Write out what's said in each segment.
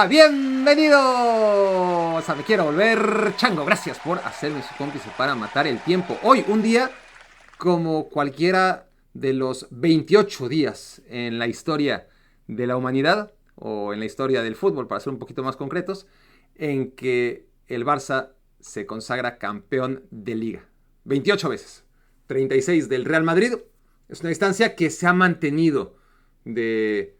Hola, bienvenidos a Me Quiero Volver Chango. Gracias por hacerme su cómplice para matar el tiempo. Hoy, un día como cualquiera de los 28 días en la historia de la humanidad, o en la historia del fútbol, para ser un poquito más concretos, en que el Barça se consagra campeón de liga. 28 veces. 36 del Real Madrid. Es una distancia que se ha mantenido de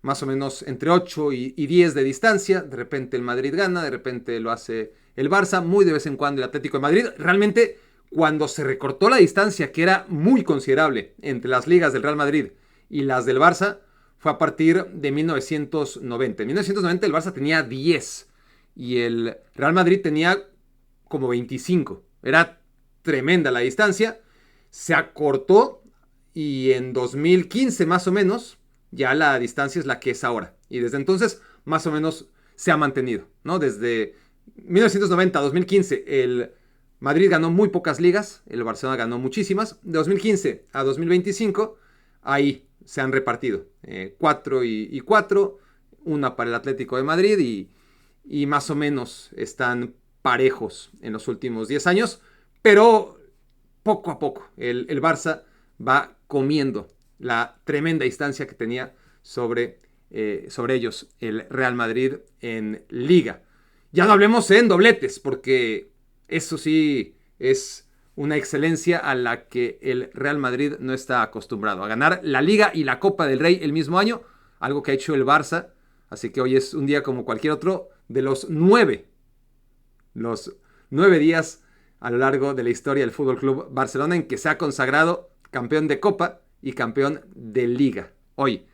más o menos entre 8 y 10 de distancia. De repente el Madrid gana, de repente lo hace el Barça, muy de vez en cuando el Atlético de Madrid. Realmente, cuando se recortó la distancia, que era muy considerable entre las ligas del Real Madrid y las del Barça, fue a partir de 1990. En 1990 el Barça tenía 10 y el Real Madrid tenía como 25. Era tremenda la distancia. Se acortó y en 2015 más o menos ya la distancia es la que es ahora. Y desde entonces, más o menos, se ha mantenido, ¿no? Desde 1990 a 2015, el Madrid ganó muy pocas ligas, el Barcelona ganó muchísimas. De 2015 a 2025, ahí se han repartido 4 y 4, una para el Atlético de Madrid y más o menos están parejos en los últimos 10 años, pero poco a poco el Barça va comiendo la tremenda distancia que tenía sobre ellos el Real Madrid en liga. Ya no hablemos en dobletes, porque eso sí es una excelencia a la que el Real Madrid no está acostumbrado. A ganar la Liga y la Copa del Rey el mismo año, algo que ha hecho el Barça. Así que hoy es un día como cualquier otro de los 9 días a lo largo de la historia del Fútbol Club Barcelona en que se ha consagrado campeón de Copa y campeón de Liga. Hoy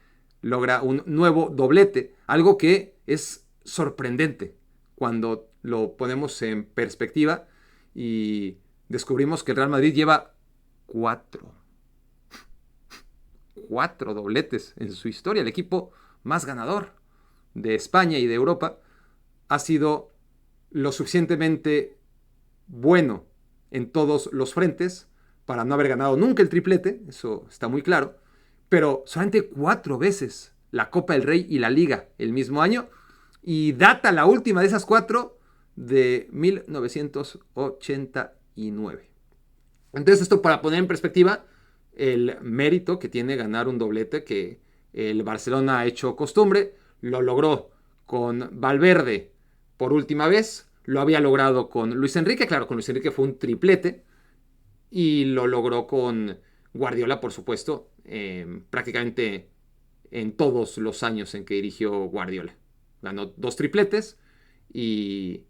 logra un nuevo doblete, algo que es sorprendente cuando lo ponemos en perspectiva y descubrimos que el Real Madrid lleva cuatro dobletes en su historia. El equipo más ganador de España y de Europa ha sido lo suficientemente bueno en todos los frentes para no haber ganado nunca el triplete, eso está muy claro, pero solamente 4 veces la Copa del Rey y la Liga el mismo año, y data la última de esas 4 de 1989. Entonces, esto para poner en perspectiva el mérito que tiene ganar un doblete que el Barcelona ha hecho costumbre. Lo logró con Valverde por última vez, lo había logrado con Luis Enrique, claro, con Luis Enrique fue un triplete, y lo logró con Guardiola, por supuesto, prácticamente en todos los años en que dirigió Guardiola. Ganó 2 tripletes y,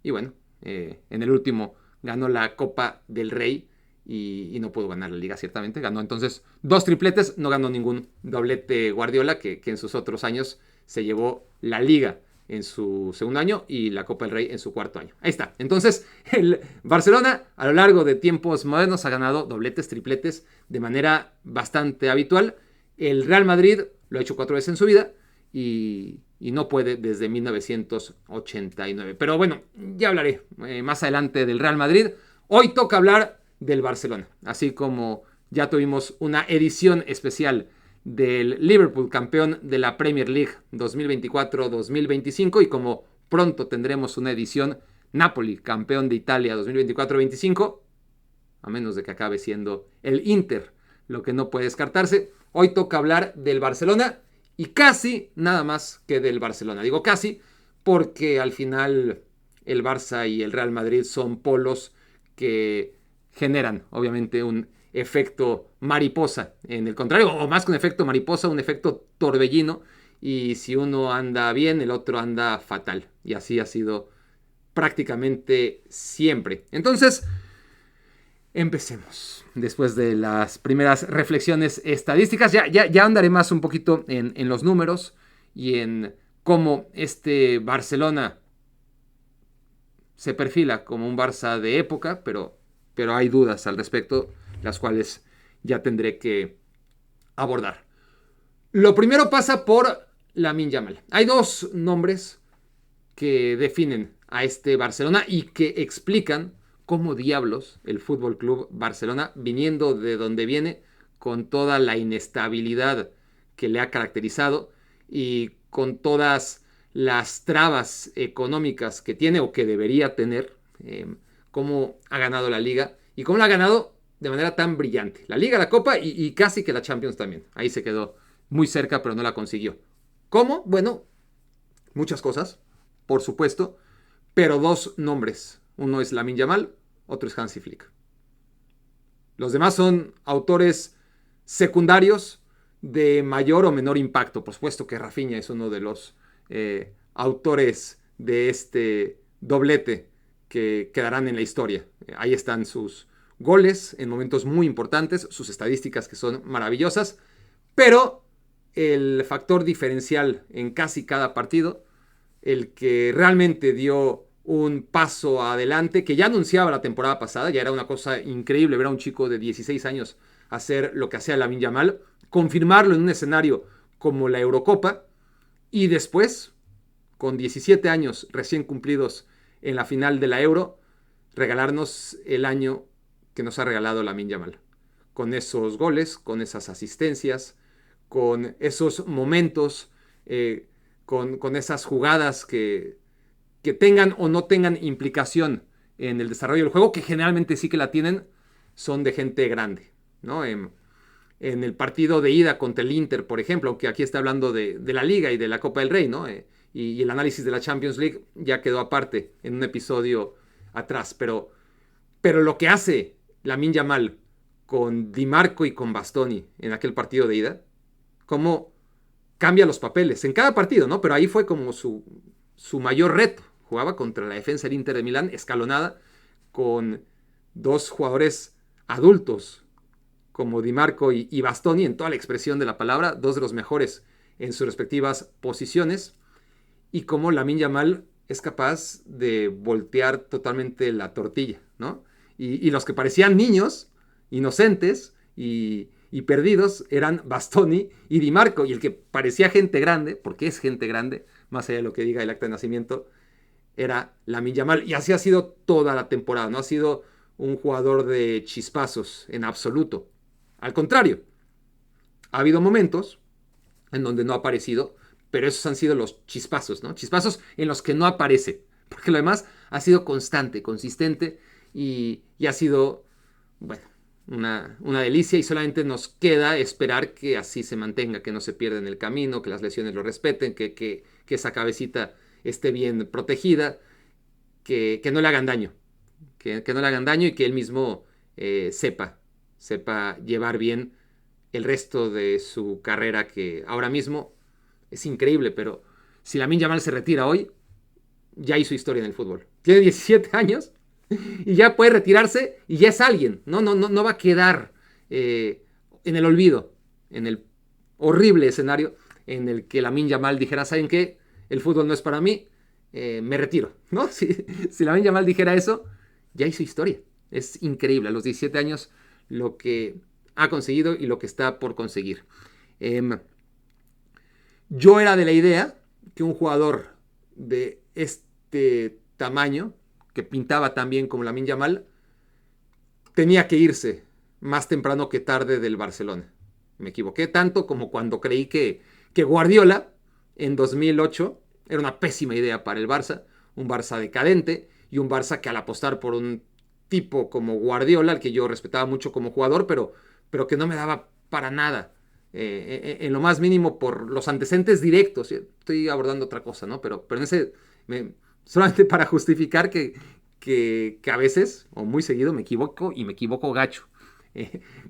y bueno, en el último ganó la Copa del Rey y no pudo ganar la Liga, ciertamente. Ganó entonces 2 tripletes, no ganó ningún doblete Guardiola, que en sus otros años se llevó la Liga en su segundo año y la Copa del Rey en su cuarto año. Ahí está. Entonces, el Barcelona a lo largo de tiempos modernos ha ganado dobletes, tripletes de manera bastante habitual. El Real Madrid lo ha hecho 4 veces en su vida y no puede desde 1989. Pero bueno, ya hablaré más adelante del Real Madrid. Hoy toca hablar del Barcelona. Así como ya tuvimos una edición especial del Liverpool, campeón de la Premier League 2024-2025, y como pronto tendremos una edición Napoli, campeón de Italia 2024-25, a menos de que acabe siendo el Inter, lo que no puede descartarse. Hoy toca hablar del Barcelona y casi nada más que del Barcelona. Digo casi porque al final el Barça y el Real Madrid son polos que generan obviamente un efecto mariposa, en el contrario, o más que un efecto mariposa, un efecto torbellino, y si uno anda bien, el otro anda fatal, y así ha sido prácticamente siempre. Entonces, empecemos. Después de las primeras reflexiones estadísticas, ya andaré más un poquito en los números y en cómo este Barcelona se perfila como un Barça de época, pero hay dudas al respecto, las cuales ya tendré que abordar. Lo primero pasa por Lamine Yamal. Hay 2 nombres que definen a este Barcelona y que explican cómo diablos el Fútbol Club Barcelona, viniendo de donde viene, con toda la inestabilidad que le ha caracterizado y con todas las trabas económicas que tiene o que debería tener, cómo ha ganado la Liga y cómo la ha ganado de manera tan brillante. La Liga, la Copa y casi que la Champions también. Ahí se quedó muy cerca, pero no la consiguió. ¿Cómo? Bueno, muchas cosas, por supuesto, pero dos nombres. Uno es Lamine Yamal, otro es Hansi Flick. Los demás son autores secundarios de mayor o menor impacto. Por supuesto que Rafinha es uno de los autores de este doblete que quedarán en la historia. Ahí están sus goles en momentos muy importantes, sus estadísticas que son maravillosas, pero el factor diferencial en casi cada partido, el que realmente dio un paso adelante, que ya anunciaba la temporada pasada, ya era una cosa increíble ver a un chico de 16 años hacer lo que hacía Lamine Yamal, confirmarlo en un escenario como la Eurocopa, y después, con 17 años recién cumplidos en la final de la Euro, regalarnos el año que nos ha regalado Lamine Yamal. Con esos goles, con esas asistencias, con esos momentos, con esas jugadas que tengan o no tengan implicación en el desarrollo del juego, que generalmente sí que la tienen, son de gente grande, ¿no? En el partido de ida contra el Inter, por ejemplo, aunque aquí está hablando de la Liga y de la Copa del Rey, ¿no? Y el análisis de la Champions League ya quedó aparte en un episodio atrás, pero lo que hace Lamine Yamal con Di Marco y con Bastoni en aquel partido de ida, cómo cambia los papeles en cada partido, ¿no? Pero ahí fue como su mayor reto. Jugaba contra la defensa del Inter de Milán, escalonada, con dos jugadores adultos como Di Marco y Bastoni, en toda la expresión de la palabra, dos de los mejores en sus respectivas posiciones, y cómo Lamine Yamal es capaz de voltear totalmente la tortilla, ¿no? Y los que parecían niños, inocentes y perdidos, eran Bastoni y Di Marco, y el que parecía gente grande, porque es gente grande, más allá de lo que diga el acta de nacimiento, era Lamine Yamal, y así ha sido toda la temporada, no ha sido un jugador de chispazos en absoluto. Al contrario, ha habido momentos en donde no ha aparecido, pero esos han sido los chispazos, ¿no? Chispazos en los que no aparece, porque lo demás ha sido constante, consistente y ha sido, bueno, una delicia, y solamente nos queda esperar que así se mantenga, que no se pierda en el camino, que las lesiones lo respeten, que esa cabecita esté bien protegida, que no le hagan daño, que no le hagan daño y que él mismo sepa llevar bien el resto de su carrera, que ahora mismo es increíble, pero si Lamine Yamal se retira hoy, ya hizo historia en el fútbol. Tiene 17 años y ya puede retirarse y ya es alguien. No va a quedar en el olvido, en el horrible escenario en el que Lamine Yamal dijera, ¿saben qué? El fútbol no es para mí, me retiro, ¿no? Si Lamine Yamal dijera eso, ya hizo historia. Es increíble a los 17 años lo que ha conseguido y lo que está por conseguir. Yo era de la idea que un jugador de este tamaño, que pintaba tan bien como Lamine Yamal, tenía que irse más temprano que tarde del Barcelona. Me equivoqué tanto como cuando creí que Guardiola en 2008 era una pésima idea para el Barça, un Barça decadente y un Barça que al apostar por un tipo como Guardiola, al que yo respetaba mucho como jugador, pero que no me daba para nada, en lo más mínimo por los antecedentes directos. Estoy abordando otra cosa, ¿no? Pero en ese, solamente para justificar que a veces, o muy seguido, me equivoco y me equivoco gacho.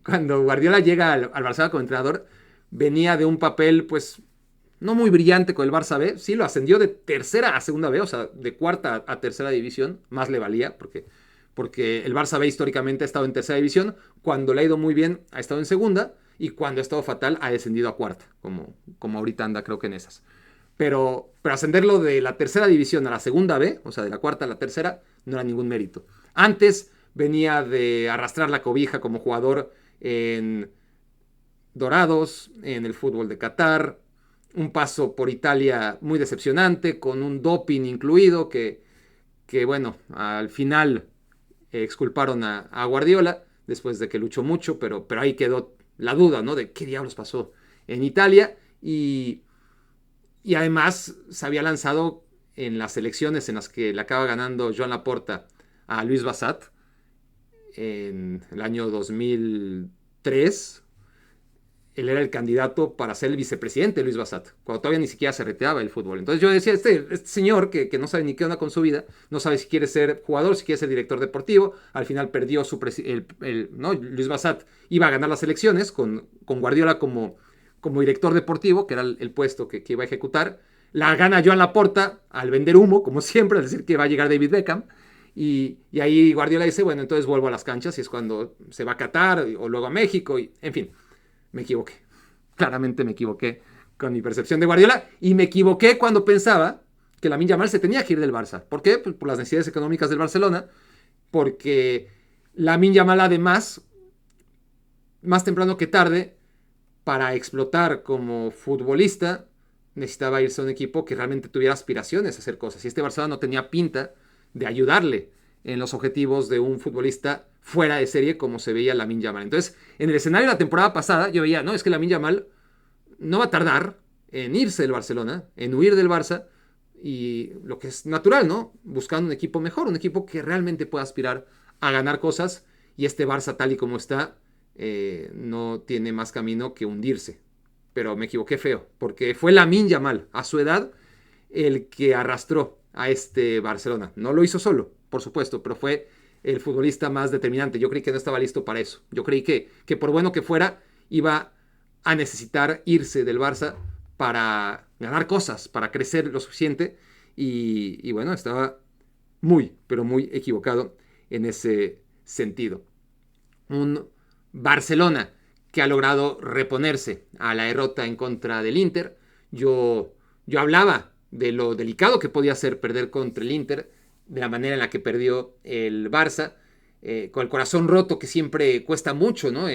Cuando Guardiola llega al Barcelona como entrenador, venía de un papel, pues, no muy brillante con el Barça B. Sí, lo ascendió de tercera a segunda B, o sea, de cuarta a tercera división. Más le valía, porque el Barça B históricamente ha estado en tercera división. Cuando le ha ido muy bien, ha estado en segunda. Y cuando ha estado fatal, ha descendido a cuarta, como ahorita anda, creo que en esas. Pero ascenderlo de la tercera división a la segunda B, o sea, de la cuarta a la tercera, no era ningún mérito. Antes venía de arrastrar la cobija como jugador en Dorados, en el fútbol de Qatar, un paso por Italia muy decepcionante, con un doping incluido, que bueno, al final exculparon a Guardiola, después de que luchó mucho, pero ahí quedó la duda, ¿no? De qué diablos pasó en Italia, y Y además se había lanzado en las elecciones en las que le acaba ganando Joan Laporta a Luis Bassat en el año 2003. Él era el candidato para ser el vicepresidente de Luis Bassat, cuando todavía ni siquiera se retiraba el fútbol. Entonces yo decía, este señor que no sabe ni qué onda con su vida, no sabe si quiere ser jugador, si quiere ser director deportivo, al final perdió ¿no? Luis Bassat iba a ganar las elecciones con Guardiola como director deportivo, que era el puesto que iba a ejecutar. La gana Joan Laporta al vender humo, como siempre, al decir que va a llegar David Beckham. Y ahí Guardiola dice, bueno, entonces vuelvo a las canchas y es cuando se va a Qatar o luego a México, y en fin. Me equivoqué. Claramente me equivoqué con mi percepción de Guardiola y me equivoqué cuando pensaba que Lamine Yamal se tenía que ir del Barça. ¿Por qué? Pues por las necesidades económicas del Barcelona, porque Lamine Yamal además, más temprano que tarde, para explotar como futbolista, necesitaba irse a un equipo que realmente tuviera aspiraciones a hacer cosas. Y este Barcelona no tenía pinta de ayudarle en los objetivos de un futbolista fuera de serie como se veía Lamine Yamal. Entonces, en el escenario de la temporada pasada, yo veía, no, es que Lamine Yamal no va a tardar en irse del Barcelona, en huir del Barça, y lo que es natural, ¿no? Buscando un equipo mejor, un equipo que realmente pueda aspirar a ganar cosas, y este Barça tal y como está, no tiene más camino que hundirse. Pero me equivoqué feo, porque fue Lamine Yamal, a su edad, el que arrastró a este Barcelona. No lo hizo solo, por supuesto, pero fue el futbolista más determinante. Yo creí que no estaba listo para eso. Yo creí que por bueno que fuera, iba a necesitar irse del Barça para ganar cosas, para crecer lo suficiente. Y bueno, estaba muy, pero muy equivocado en ese sentido. Un Barcelona que ha logrado reponerse a la derrota en contra del Inter. Yo hablaba de lo delicado que podía ser perder contra el Inter, de la manera en la que perdió el Barça, con el corazón roto, que siempre cuesta mucho, ¿no?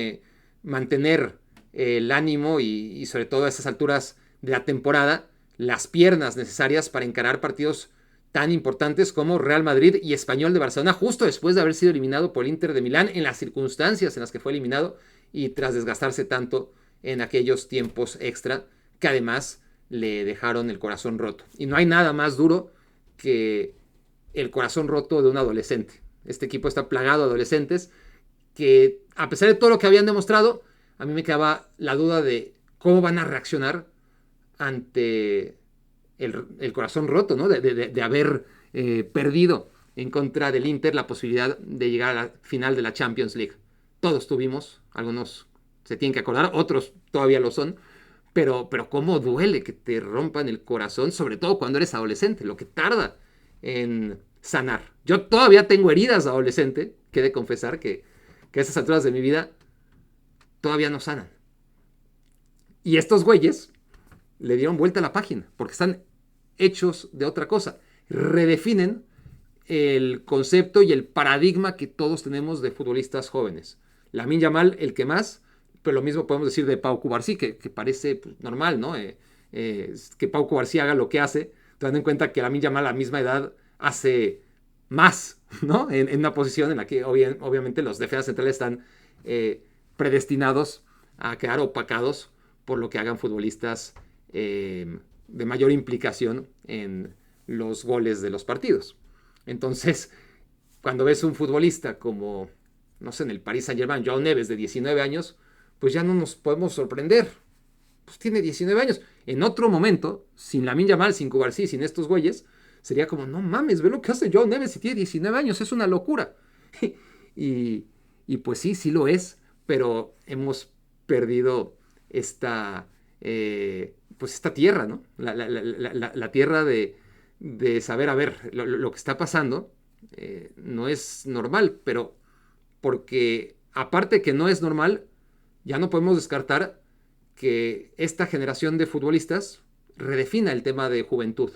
Mantener el ánimo y sobre todo a estas alturas de la temporada, las piernas necesarias para encarar partidos tan importantes como Real Madrid y Español de Barcelona, justo después de haber sido eliminado por el Inter de Milán, en las circunstancias en las que fue eliminado y tras desgastarse tanto en aquellos tiempos extra, que además le dejaron el corazón roto. Y no hay nada más duro que el corazón roto de un adolescente. Este equipo está plagado de adolescentes que, a pesar de todo lo que habían demostrado, a mí me quedaba la duda de cómo van a reaccionar ante el corazón roto, ¿no? De haber perdido en contra del Inter la posibilidad de llegar a la final de la Champions League. Todos tuvimos, algunos se tienen que acordar, otros todavía lo son, pero cómo duele que te rompan el corazón, sobre todo cuando eres adolescente, lo que tarda en sanar. Yo todavía tengo heridas de adolescente, que he de confesar que a esas alturas de mi vida todavía no sanan. Y estos güeyes le dieron vuelta a la página, porque están hechos de otra cosa. Redefinen el concepto y el paradigma que todos tenemos de futbolistas jóvenes. Lamine Yamal, el que más, pero lo mismo podemos decir de Pau Cubarsí, que parece pues, normal, ¿no? Que Pau Cubarsí haga lo que hace, teniendo en cuenta que Lamine Yamal a la misma edad hace más, ¿no? En una posición en la que obviamente los defensas centrales están predestinados a quedar opacados por lo que hagan futbolistas de mayor implicación en los goles de los partidos. Entonces, cuando ves un futbolista como, no sé, en el Paris Saint-Germain, Joao Neves, de 19 años, pues ya no nos podemos sorprender. Pues tiene 19 años. En otro momento, sin Lamine Yamal, sin Cubarsí, sin estos güeyes, sería como, no mames, ve lo que hace Joao Neves si tiene 19 años, es una locura. y pues sí lo es, pero hemos perdido esta, pues esta tierra, ¿no? La tierra de saber, a ver, lo que está pasando no es normal, pero porque aparte que no es normal, ya no podemos descartar que esta generación de futbolistas redefina el tema de juventud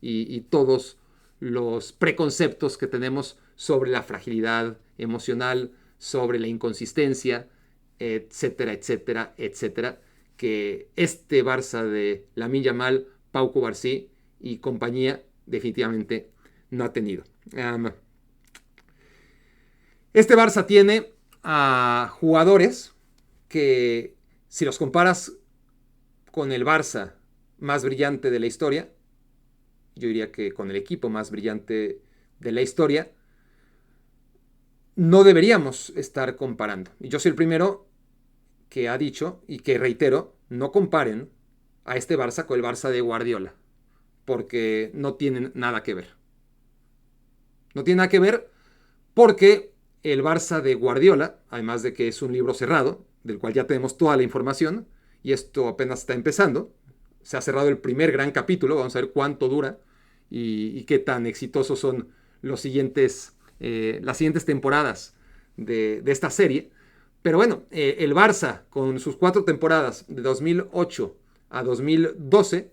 y todos los preconceptos que tenemos sobre la fragilidad emocional, sobre la inconsistencia, etcétera, etcétera, etcétera, que este Barça de Lamine Yamal, Pau Cubarsí y compañía definitivamente no ha tenido. Este Barça tiene a jugadores que, si los comparas con el Barça más brillante de la historia, yo diría que con el equipo más brillante de la historia, no deberíamos estar comparando. Y yo soy el primero que ha dicho y que reitero, no comparen a este Barça con el Barça de Guardiola, porque no tienen nada que ver. No tiene nada que ver porque el Barça de Guardiola, además de que es un libro cerrado, del cual ya tenemos toda la información, y esto apenas está empezando, se ha cerrado el primer gran capítulo, vamos a ver cuánto dura y qué tan exitosos son las siguientes temporadas de esta serie. Pero bueno, el Barça con sus 4 temporadas de 2008 a 2012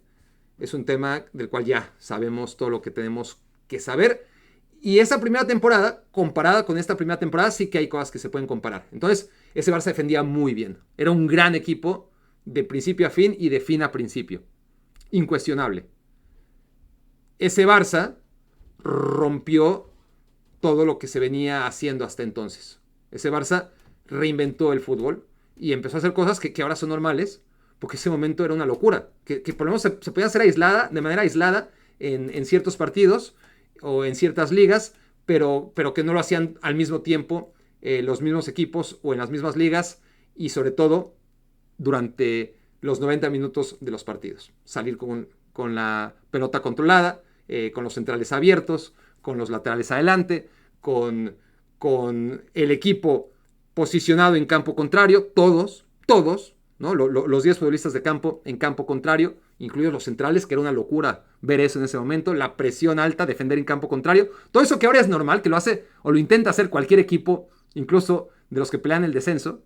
es un tema del cual ya sabemos todo lo que tenemos que saber. Y esa primera temporada, comparada con esta primera temporada, sí que hay cosas que se pueden comparar. Entonces, ese Barça defendía muy bien. Era un gran equipo de principio a fin y de fin a principio. Incuestionable. Ese Barça rompió todo lo que se venía haciendo hasta entonces. Ese Barça reinventó el fútbol y empezó a hacer cosas que ahora son normales, porque ese momento era una locura. Que por lo menos se podía hacer de manera aislada en ciertos partidos o en ciertas ligas, pero que no lo hacían al mismo tiempo los mismos equipos o en las mismas ligas y sobre todo durante los 90 minutos de los partidos. Salir con la pelota controlada, con los centrales abiertos, con los laterales adelante, con el equipo posicionado en campo contrario, todos, ¿no? Los 10 futbolistas de campo en campo contrario, incluidos los centrales, que era una locura ver eso en ese momento, la presión alta, defender en campo contrario, todo eso que ahora es normal, que lo hace o lo intenta hacer cualquier equipo, incluso de los que pelean el descenso,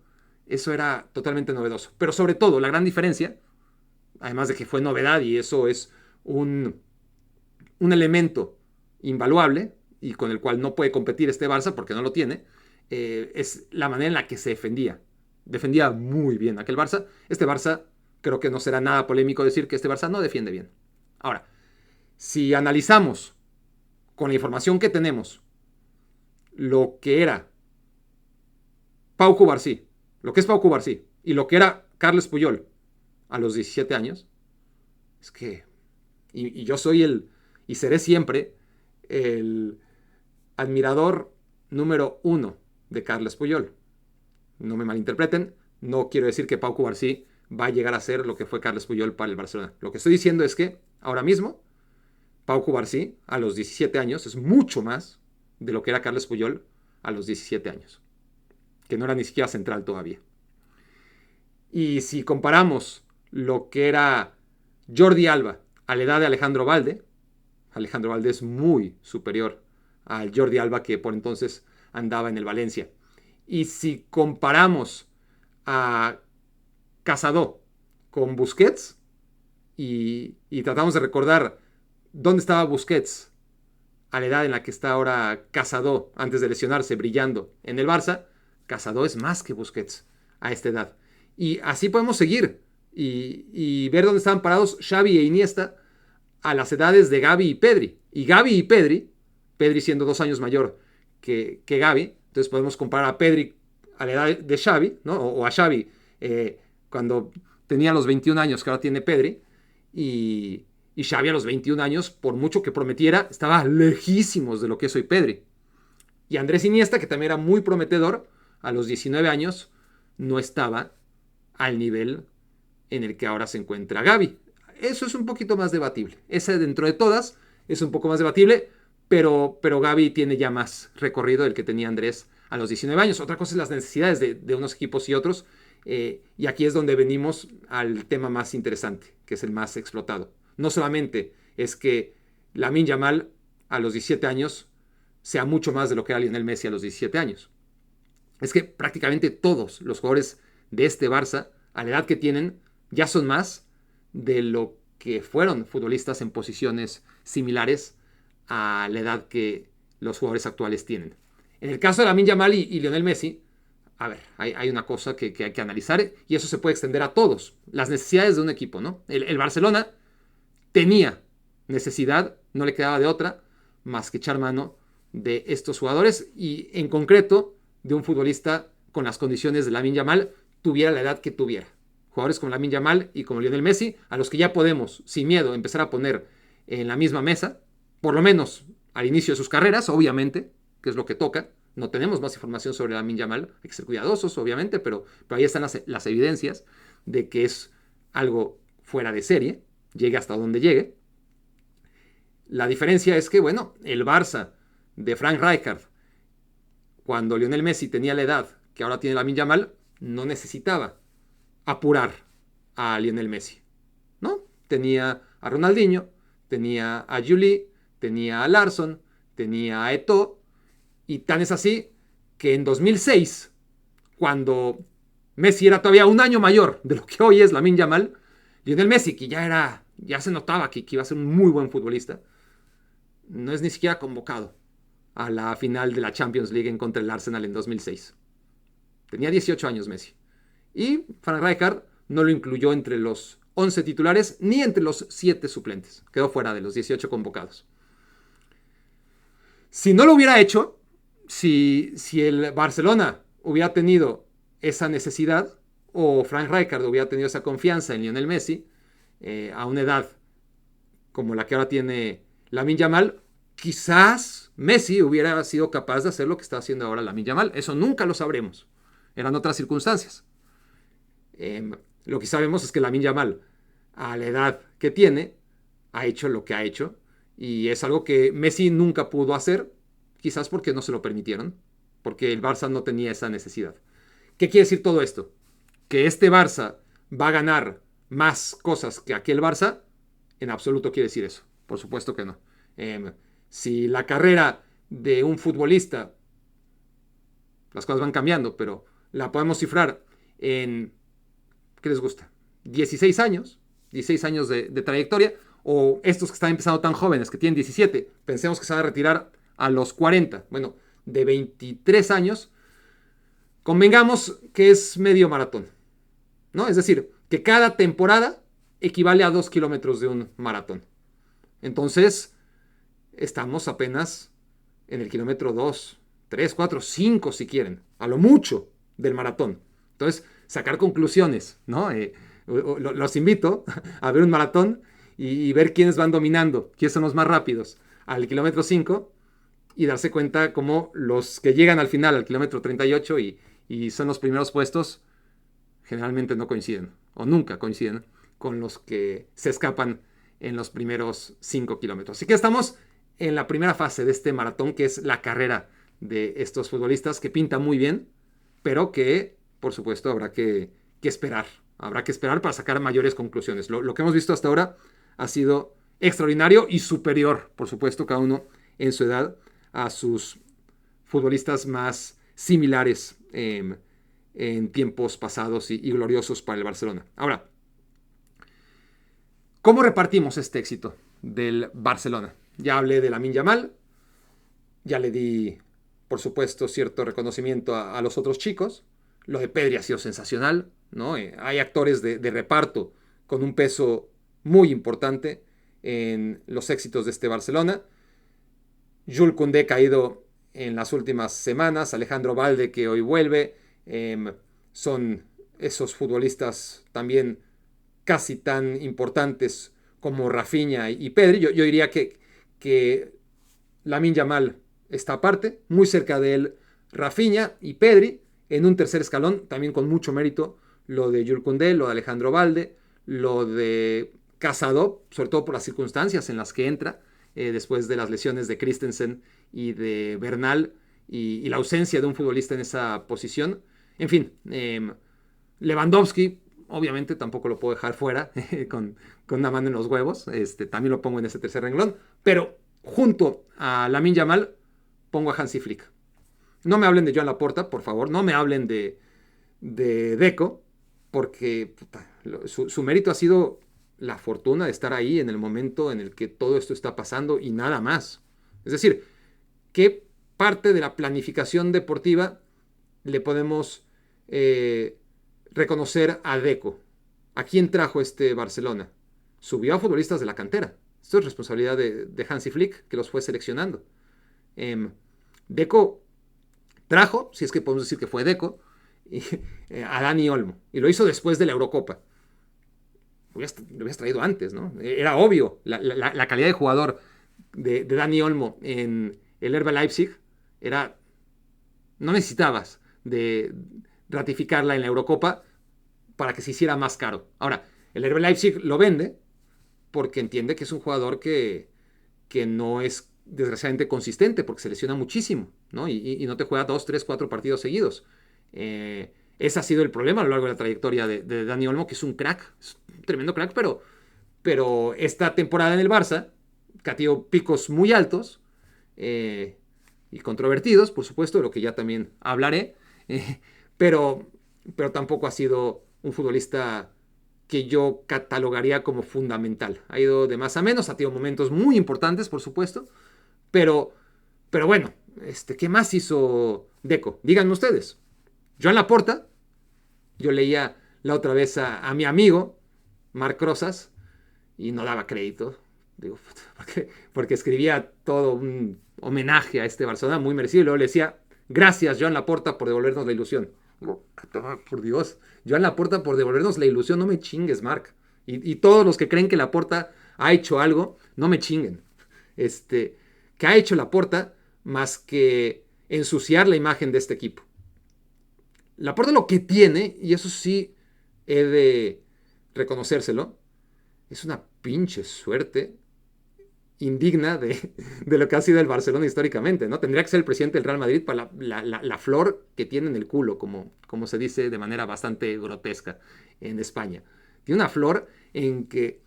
eso era totalmente novedoso. Pero sobre todo, la gran diferencia, además de que fue novedad y eso es un elemento invaluable y con el cual no puede competir este Barça porque no lo tiene, es la manera en la que se defendía. Defendía muy bien aquel Barça. Este Barça, creo que no será nada polémico decir que este Barça no defiende bien. Ahora, si analizamos con la información que tenemos lo que era Pau Cubarsí, lo que es Pau Cubarsí y lo que era Carles Puyol a los 17 años, es que, y yo soy y seré siempre el admirador número 1 de Carles Puyol. No me malinterpreten, no quiero decir que Pau Cubarsí va a llegar a ser lo que fue Carles Puyol para el Barcelona. Lo que estoy diciendo es que ahora mismo Pau Cubarsí a los 17 años es mucho más de lo que era Carles Puyol a los 17 años, que no era ni siquiera central todavía. Y si comparamos lo que era Jordi Alba a la edad de Alejandro Valde es muy superior al Jordi Alba que por entonces andaba en el Valencia. Y si comparamos a Casado con Busquets y tratamos de recordar dónde estaba Busquets a la edad en la que está ahora Casado antes de lesionarse brillando en el Barça, Casado es más que Busquets a esta edad. Y así podemos seguir y ver dónde estaban parados Xavi e Iniesta a las edades de Gavi y Pedri. Y Gavi y Pedri siendo 2 años mayor que Gavi, entonces podemos comparar a Pedri a la edad de Xavi, ¿no? O a Xavi cuando tenía los 21 años que ahora tiene Pedri, y Xavi a los 21 años, por mucho que prometiera, estaba lejísimos de lo que es hoy Pedri. Y Andrés Iniesta, que también era muy prometedor, a los 19 años no estaba al nivel en el que ahora se encuentra Gavi. Eso es un poquito más debatible. Ese dentro de todas es un poco más debatible, pero Gavi tiene ya más recorrido del que tenía Andrés a los 19 años. Otra cosa es las necesidades de unos equipos y otros, y aquí es donde venimos al tema más interesante, que es el más explotado. No solamente es que Lamine Yamal a los 17 años sea mucho más de lo que era Lionel Messi a los 17 años. Es que prácticamente todos los jugadores de este Barça, a la edad que tienen, ya son más de lo que fueron futbolistas en posiciones similares a la edad que los jugadores actuales tienen. En el caso de Lamine Yamal y Lionel Messi, a ver, hay una cosa que hay que analizar y eso se puede extender a todos. Las necesidades de un equipo, ¿no? El Barcelona tenía necesidad, no le quedaba de otra, más que echar mano de estos jugadores y en concreto de un futbolista con las condiciones de Lamine Yamal tuviera la edad que tuviera. jugadores como Lamine Yamal y como Lionel Messi, a los que ya podemos, sin miedo, empezar a poner en la misma mesa, por lo menos al inicio de sus carreras, obviamente, que es lo que toca. No tenemos más información sobre Lamine Yamal, hay que ser cuidadosos, obviamente, pero ahí están las evidencias de que es algo fuera de serie, llegue hasta donde llegue. La diferencia es que, bueno, el Barça de Frank Rijkaard, cuando Lionel Messi tenía la edad que ahora tiene Lamine Yamal, no necesitaba apurar a Lionel Messi, ¿no? Tenía a Ronaldinho, tenía a Juli, tenía a Larsson, tenía a Eto'o, y tan es así que en 2006, cuando Messi era todavía un año mayor de lo que hoy es Lamine Yamal, Lionel Messi, que ya se notaba que iba a ser un muy buen futbolista, no es ni siquiera convocado a la final de la Champions League en contra del Arsenal en 2006. Tenía 18 años Messi. Y Frank Rijkaard no lo incluyó entre los 11 titulares ni entre los 7 suplentes. Quedó fuera de los 18 convocados. Si no lo hubiera hecho, si el Barcelona hubiera tenido esa necesidad, o Frank Rijkaard hubiera tenido esa confianza en Lionel Messi, a una edad como la que ahora tiene Lamine Yamal, quizás Messi hubiera sido capaz de hacer lo que está haciendo ahora Lamine Yamal. Eso nunca lo sabremos. Eran otras circunstancias. Lo que sabemos es que Lamine Yamal, a la edad que tiene, ha hecho lo que ha hecho. Y es algo que Messi nunca pudo hacer, quizás porque no se lo permitieron, porque el Barça no tenía esa necesidad. ¿Qué quiere decir todo esto? ¿Que este Barça va a ganar más cosas que aquel Barça? En absoluto quiere decir eso. Por supuesto que no. Si la carrera de un futbolista, las cosas van cambiando, pero la podemos cifrar en, ¿qué les gusta? 16 años de trayectoria, o estos que están empezando tan jóvenes, que tienen 17, pensemos que se van a retirar a los 40, bueno, de 23 años, convengamos que es medio maratón, ¿no? Es decir, que cada temporada equivale a 2 kilómetros de un maratón. Entonces, estamos apenas en el kilómetro 2, 3, 4, 5 si quieren, a lo mucho del maratón. Entonces, sacar conclusiones, ¿no? Los invito a ver un maratón y ver quiénes van dominando, quiénes son los más rápidos al kilómetro 5 y darse cuenta cómo los que llegan al final, al kilómetro 38 y son los primeros puestos, generalmente no coinciden o nunca coinciden con los que se escapan en los primeros 5 kilómetros. Así que estamos en la primera fase de este maratón, que es la carrera de estos futbolistas, que pinta muy bien, pero que, por supuesto, habrá que esperar. Habrá que esperar para sacar mayores conclusiones. Lo que hemos visto hasta ahora ha sido extraordinario y superior, por supuesto, cada uno en su edad, a sus futbolistas más similares en tiempos pasados y gloriosos para el Barcelona. Ahora, ¿cómo repartimos este éxito del Barcelona? Ya hablé de Lamine Yamal, ya le di, por supuesto, cierto reconocimiento a los otros chicos. Lo de Pedri ha sido sensacional, ¿no? Hay actores de reparto con un peso muy importante en los éxitos de este Barcelona. Jules Koundé caído en las últimas semanas, Alejandro Balde que hoy vuelve, son esos futbolistas también casi tan importantes como Rafinha y Pedri. Yo diría que Lamine Yamal está aparte, muy cerca de él Rafinha y Pedri, en un tercer escalón, también con mucho mérito, lo de Jules Koundé, lo de Alejandro Balde, lo de Casado, sobre todo por las circunstancias en las que entra, después de las lesiones de Christensen y de Bernal, y la ausencia de un futbolista en esa posición. En fin, Lewandowski, obviamente tampoco lo puedo dejar fuera con una mano en los huevos. También lo pongo en ese tercer renglón. Pero junto a Lamine Yamal pongo a Hansi Flick. No me hablen de Joan Laporta, por favor. No me hablen de Deco, porque su mérito ha sido la fortuna de estar ahí en el momento en el que todo esto está pasando y nada más. Es decir, ¿qué parte de la planificación deportiva le podemos reconocer a Deco? ¿A quién trajo este Barcelona? Subió a futbolistas de la cantera. Esto es responsabilidad de Hansi Flick, que los fue seleccionando. Deco trajo, si es que podemos decir que fue Deco, y, a Dani Olmo. Y lo hizo después de la Eurocopa. Lo hubieras traído antes, ¿no? Era obvio la calidad de jugador de Dani Olmo en el Herba Leipzig. No necesitabas de ratificarla en la Eurocopa para que se hiciera más caro. Ahora, el Herba Leipzig lo vende porque entiende que es un jugador que no es desgraciadamente consistente porque se lesiona muchísimo, ¿no? Y no te juega 2, 3, 4 partidos seguidos. Ese ha sido el problema a lo largo de la trayectoria de Dani Olmo, que es un crack, es un tremendo crack, pero esta temporada en el Barça, que ha tenido picos muy altos y controvertidos, por supuesto, de lo que ya también hablaré, pero, pero tampoco ha sido un futbolista que yo catalogaría como fundamental. Ha ido de más a menos, ha tenido momentos muy importantes, por supuesto, pero, pero bueno, ¿qué más hizo Deco? Díganme ustedes. Joan Laporta, yo leía la otra vez a mi amigo, Marc Rosas, y no daba crédito, digo, porque escribía todo un homenaje a este Barcelona muy merecido, y luego le decía, gracias Joan Laporta por devolvernos la ilusión. Digo, por Dios, Joan Laporta por devolvernos la ilusión, no me chingues, Marc. Y todos los que creen que Laporta ha hecho algo, no me chinguen. ¿Qué ha hecho Laporta más que ensuciar la imagen de este equipo? Laporta lo que tiene, y eso sí he de reconocérselo, es una pinche suerte indigna de lo que ha sido el Barcelona históricamente, ¿no? Tendría que ser el presidente del Real Madrid para la flor que tiene en el culo, como se dice de manera bastante grotesca en España. Tiene una flor en que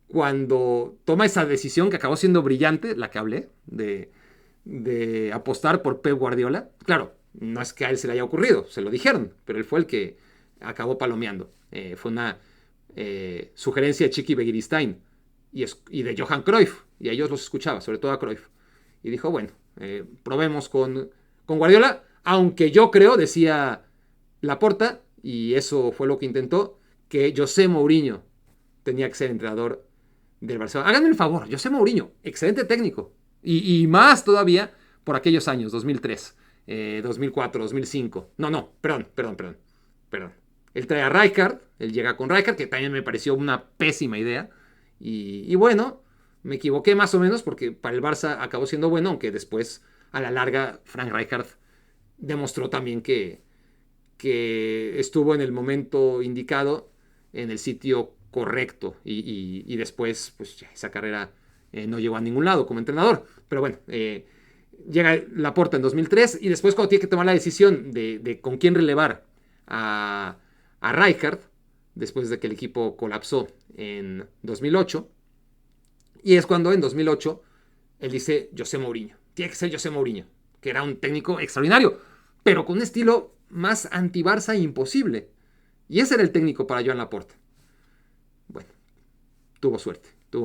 cuando toma esa decisión que acabó siendo brillante, la que hablé, de apostar por Pep Guardiola, claro, no es que a él se le haya ocurrido, se lo dijeron, pero él fue el que acabó palomeando. Fue una sugerencia de Chiqui Begiristain y de Johan Cruyff, y a ellos los escuchaba, sobre todo a Cruyff. Y dijo, bueno, probemos con Guardiola, aunque yo creo, decía Laporta, y eso fue lo que intentó, que José Mourinho tenía que ser entrenador del Barcelona. Háganme el favor, José Mourinho, excelente técnico, y más todavía por aquellos años, 2003, 2004, 2005. No, perdón. Él trae a Rijkaard, él llega con Rijkaard, que también me pareció una pésima idea. Y bueno, me equivoqué más o menos porque para el Barça acabó siendo bueno, aunque después, a la larga, Frank Rijkaard demostró también que estuvo en el momento indicado, en el sitio correcto. Y después, pues ya, esa carrera no llegó a ningún lado como entrenador. Pero bueno, llega Laporta en 2003 y después cuando tiene que tomar la decisión de con quién relevar a Rijkaard, después de que el equipo colapsó en 2008, y es cuando en 2008 él dice José Mourinho, tiene que ser José Mourinho, que era un técnico extraordinario, pero con un estilo más anti-Barça imposible, y ese era el técnico para Joan Laporta. Bueno, tuvo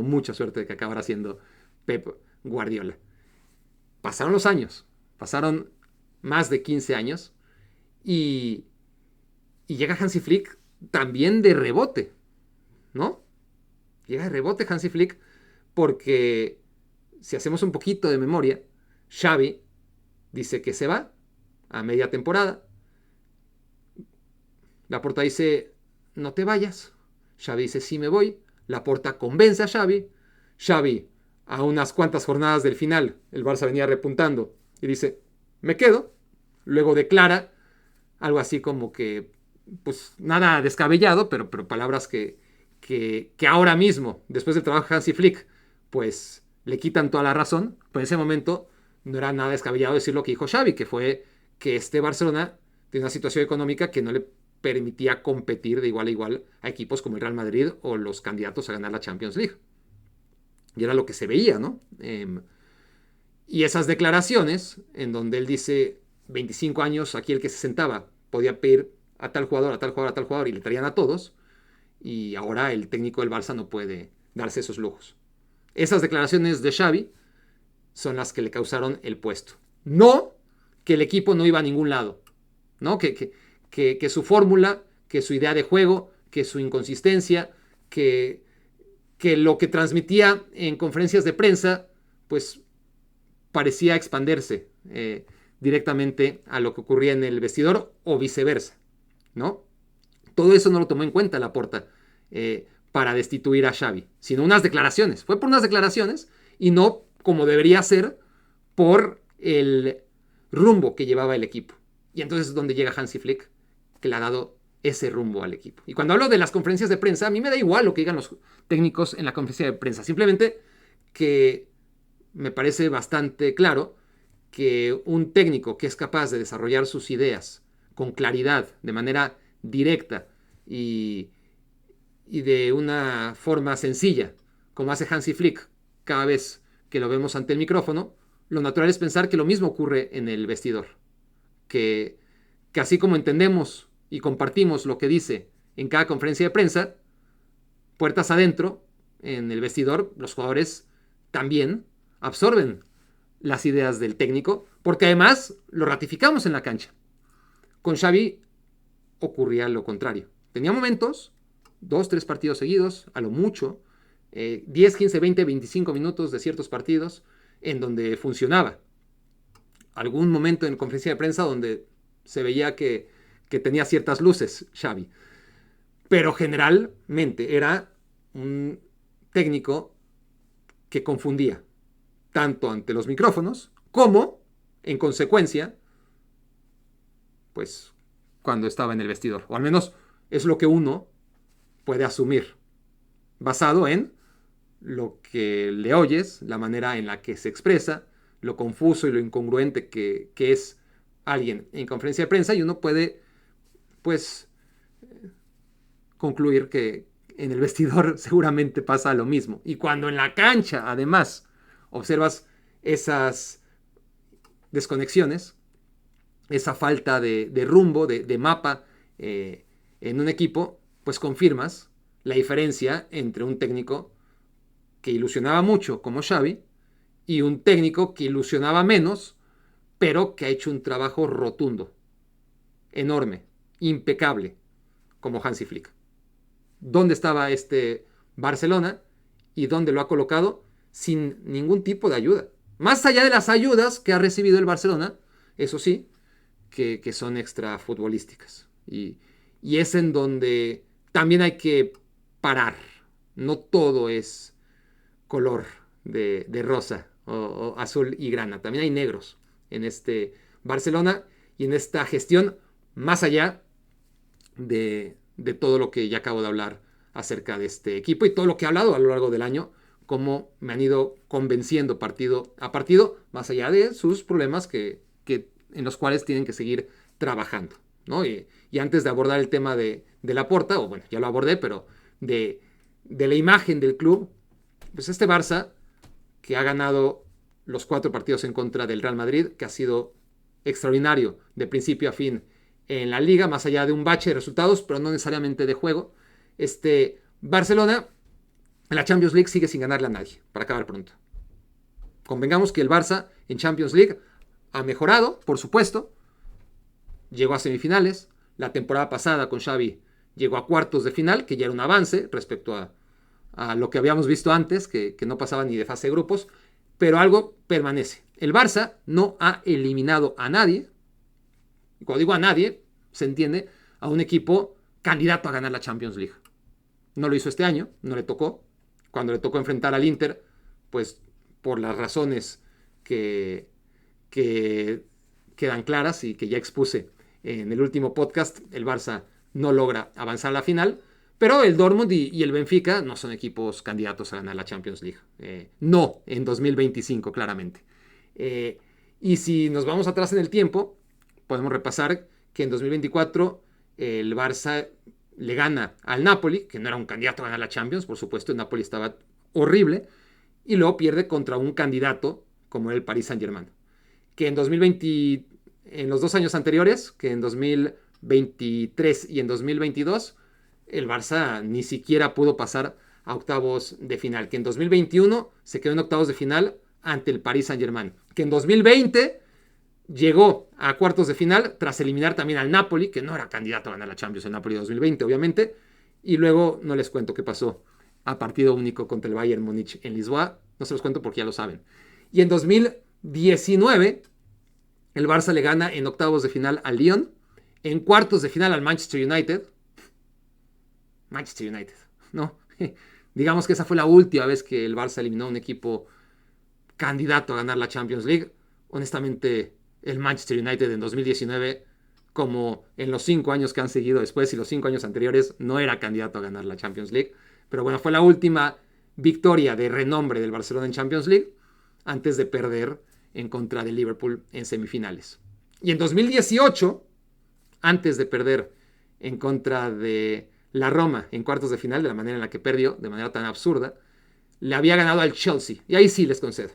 mucha suerte de que acabara siendo Pep Guardiola. Pasaron los años, pasaron más de 15 años, y llega Hansi Flick también de rebote, ¿no? Llega de rebote Hansi Flick porque, si hacemos un poquito de memoria, Xavi dice que se va a media temporada. Laporta dice, no te vayas. Xavi dice, sí me voy. Laporta convence a Xavi. Xavi, a unas cuantas jornadas del final, el Barça venía repuntando y dice, me quedo. Luego declara algo así como que, pues nada descabellado, pero palabras que ahora mismo, después del trabajo de Hansi Flick, pues le quitan toda la razón. Pero en ese momento no era nada descabellado decir lo que dijo Xavi, que fue que este Barcelona tiene una situación económica que no le permitía competir de igual a igual a equipos como el Real Madrid o los candidatos a ganar la Champions League. Y era lo que se veía, ¿no? Y esas declaraciones, en donde él dice, 25 años, aquí el que se sentaba podía pedir a tal jugador, a tal jugador, a tal jugador, y le traían a todos, y ahora el técnico del Barça no puede darse esos lujos. Esas declaraciones de Xavi son las que le causaron el puesto. No que el equipo no iba a ningún lado, ¿no? Que su fórmula, que su idea de juego, que su inconsistencia, que lo que transmitía en conferencias de prensa, pues parecía expandirse directamente a lo que ocurría en el vestidor o viceversa. ¿no? Todo eso no lo tomó en cuenta Laporta para destituir a Xavi, sino unas declaraciones. Fue por unas declaraciones y no como debería ser por el rumbo que llevaba el equipo. Y entonces es donde llega Hansi Flick, que le ha dado ese rumbo al equipo. Y cuando hablo de las conferencias de prensa, a mí me da igual lo que digan los técnicos en la conferencia de prensa. Simplemente que me parece bastante claro que un técnico que es capaz de desarrollar sus ideas con claridad, de manera directa y de una forma sencilla, como hace Hansi Flick cada vez que lo vemos ante el micrófono, lo natural es pensar que lo mismo ocurre en el vestidor. Que así como entendemos y compartimos lo que dice en cada conferencia de prensa, puertas adentro, en el vestidor, los jugadores también absorben las ideas del técnico, porque además lo ratificamos en la cancha. Con Xavi ocurría lo contrario. Tenía momentos, 2, 3 partidos seguidos, a lo mucho, 10, 15, 20, 25 minutos de ciertos partidos en donde funcionaba. Algún momento en conferencia de prensa donde se veía que tenía ciertas luces Xavi. Pero generalmente era un técnico que confundía, tanto ante los micrófonos como, en consecuencia, pues cuando estaba en el vestidor. O al menos es lo que uno puede asumir, basado en lo que le oyes, la manera en la que se expresa, lo confuso y lo incongruente que es alguien en conferencia de prensa, y uno puede, pues, concluir que en el vestidor seguramente pasa lo mismo. Y cuando en la cancha, además, observas esas desconexiones, esa falta de rumbo, de mapa en un equipo, pues confirmas la diferencia entre un técnico que ilusionaba mucho como Xavi y un técnico que ilusionaba menos, pero que ha hecho un trabajo rotundo, enorme, impecable, como Hansi Flick. ¿Dónde estaba este Barcelona y dónde lo ha colocado? Sin ningún tipo de ayuda. Más allá de las ayudas que ha recibido el Barcelona, eso sí, que son extra futbolísticas. Y es en donde también hay que parar. No todo es color de rosa o azul y grana. También hay negros en este Barcelona y en esta gestión, más allá de todo lo que ya acabo de hablar acerca de este equipo y todo lo que he hablado a lo largo del año, cómo me han ido convenciendo partido a partido, más allá de sus problemas en los cuales tienen que seguir trabajando, ¿no? Y antes de abordar el tema de Laporta, o bueno, ya lo abordé, pero de la imagen del club, pues este Barça, que ha ganado los 4 partidos en contra del Real Madrid, que ha sido extraordinario de principio a fin en la liga, más allá de un bache de resultados, pero no necesariamente de juego. Este Barcelona en la Champions League sigue sin ganarle a nadie, para acabar pronto. Convengamos que el Barça en Champions League ha mejorado, por supuesto, llegó a semifinales, la temporada pasada con Xavi llegó a cuartos de final, que ya era un avance respecto a lo que habíamos visto antes, que no pasaba ni de fase de grupos, pero algo permanece. El Barça no ha eliminado a nadie, y cuando digo a nadie, se entiende a un equipo candidato a ganar la Champions League. No lo hizo este año, no le tocó. Cuando le tocó enfrentar al Inter, pues por las razones que quedan claras y que ya expuse en el último podcast, el Barça no logra avanzar a la final, pero el Dortmund y el Benfica no son equipos candidatos a ganar la Champions League. No en 2025, claramente. Y si nos vamos atrás en el tiempo, podemos repasar que en 2024 el Barça le gana al Napoli, que no era un candidato a ganar la Champions, por supuesto, el Napoli estaba horrible, y luego pierde contra un candidato como el Paris Saint-Germain, que en 2020, en los 2 años anteriores, que en 2023 y en 2022, el Barça ni siquiera pudo pasar a octavos de final, que en 2021 se quedó en octavos de final ante el Paris Saint-Germain, que en 2020 llegó a cuartos de final tras eliminar también al Napoli, que no era candidato a ganar la Champions, el Napoli 2020, obviamente, y luego no les cuento qué pasó a partido único contra el Bayern Múnich en Lisboa, no se los cuento porque ya lo saben. Y en 2019 el Barça le gana en octavos de final al Lyon, En cuartos de final al Manchester United. Manchester United, ¿no? Digamos que esa fue la última vez que el Barça eliminó a un equipo candidato a ganar la Champions League. Honestamente, el Manchester United en 2019, como en los 5 años que han seguido después y los 5 años anteriores, no era candidato a ganar la Champions League. Pero bueno, fue la última victoria de renombre del Barcelona en Champions League antes de perder en contra del Liverpool en semifinales. Y en 2018, antes de perder en contra de la Roma en cuartos de final, de la manera en la que perdió, de manera tan absurda, le había ganado al Chelsea. Y ahí sí les concedo.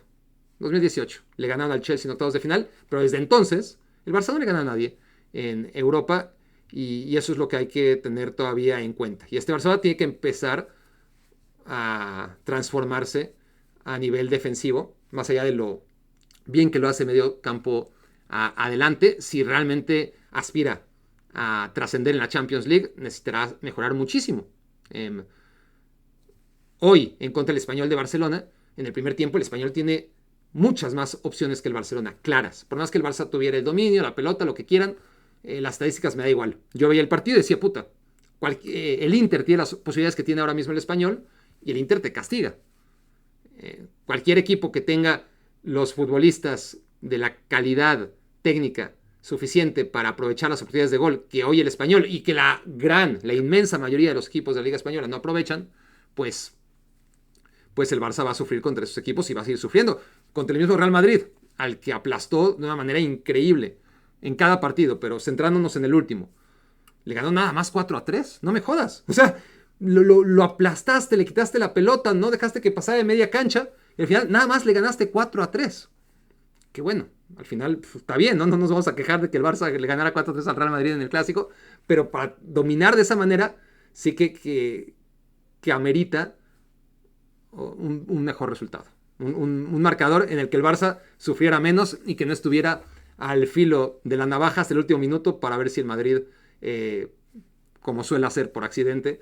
2018, le ganaron al Chelsea en octavos de final, pero desde entonces el Barça no le gana a nadie en Europa y eso es lo que hay que tener todavía en cuenta. Y este Barcelona tiene que empezar a transformarse a nivel defensivo, más allá de lo bien que lo hace medio campo adelante. Si realmente aspira a trascender en la Champions League, necesitará mejorar muchísimo. Hoy, en contra del Español de Barcelona, en el primer tiempo el Español tiene muchas más opciones que el Barcelona, claras. Por más que el Barça tuviera el dominio, la pelota, lo que quieran, las estadísticas me da igual. Yo veía el partido y decía, puta, el Inter tiene las posibilidades que tiene ahora mismo el Español y el Inter te castiga. Cualquier equipo que tenga los futbolistas de la calidad técnica suficiente para aprovechar las oportunidades de gol que hoy el Español y que la inmensa mayoría de los equipos de la Liga Española no aprovechan, pues el Barça va a sufrir contra esos equipos y va a seguir sufriendo. Contra el mismo Real Madrid, al que aplastó de una manera increíble en cada partido, pero centrándonos en el último. Le ganó nada más 4-3, no me jodas. O sea, lo aplastaste, le quitaste la pelota, no dejaste que pasara de media cancha, y al final nada más le ganaste 4-3. Que bueno, al final está bien, ¿no? No nos vamos a quejar de que el Barça le ganara 4-3 al Real Madrid en el Clásico, pero para dominar de esa manera sí que amerita un mejor resultado. Un marcador en el que el Barça sufriera menos y que no estuviera al filo de la navaja hasta el último minuto para ver si el Madrid, como suele hacer por accidente,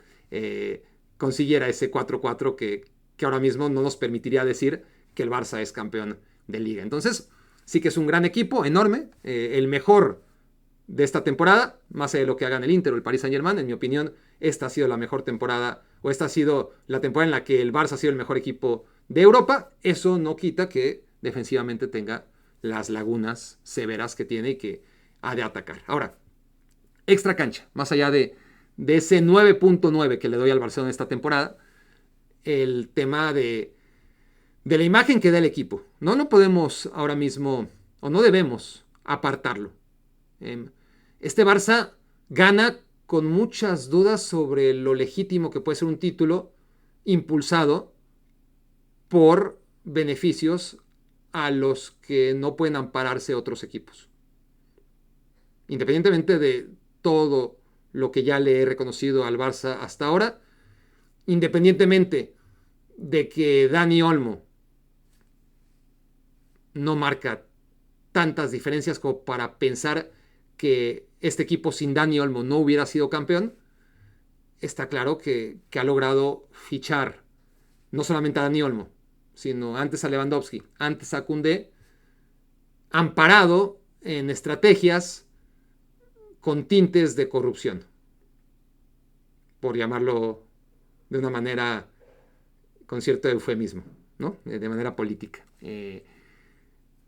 consiguiera ese 4-4 que ahora mismo no nos permitiría decir que el Barça es campeón de Liga. Entonces, sí que es un gran equipo, enorme, el mejor de esta temporada, más allá de lo que hagan el Inter o el Paris Saint-Germain. En mi opinión, esta ha sido la mejor temporada, o esta ha sido la temporada en la que el Barça ha sido el mejor equipo de Europa. Eso no quita que defensivamente tenga las lagunas severas que tiene y que ha de atacar. Ahora, extra cancha, más allá de ese 9.9 que le doy al Barcelona esta temporada, el tema de la imagen que da el equipo. No podemos ahora mismo, o no debemos apartarlo. Este Barça gana con muchas dudas sobre lo legítimo que puede ser un título impulsado por beneficios a los que no pueden ampararse otros equipos. Independientemente de todo lo que ya le he reconocido al Barça hasta ahora, independientemente de que Dani Olmo no marca tantas diferencias como para pensar que este equipo sin Dani Olmo no hubiera sido campeón, está claro que ha logrado fichar no solamente a Dani Olmo, sino antes a Lewandowski, antes a Koundé, amparado en estrategias con tintes de corrupción, por llamarlo de una manera con cierto eufemismo, ¿no? De manera política.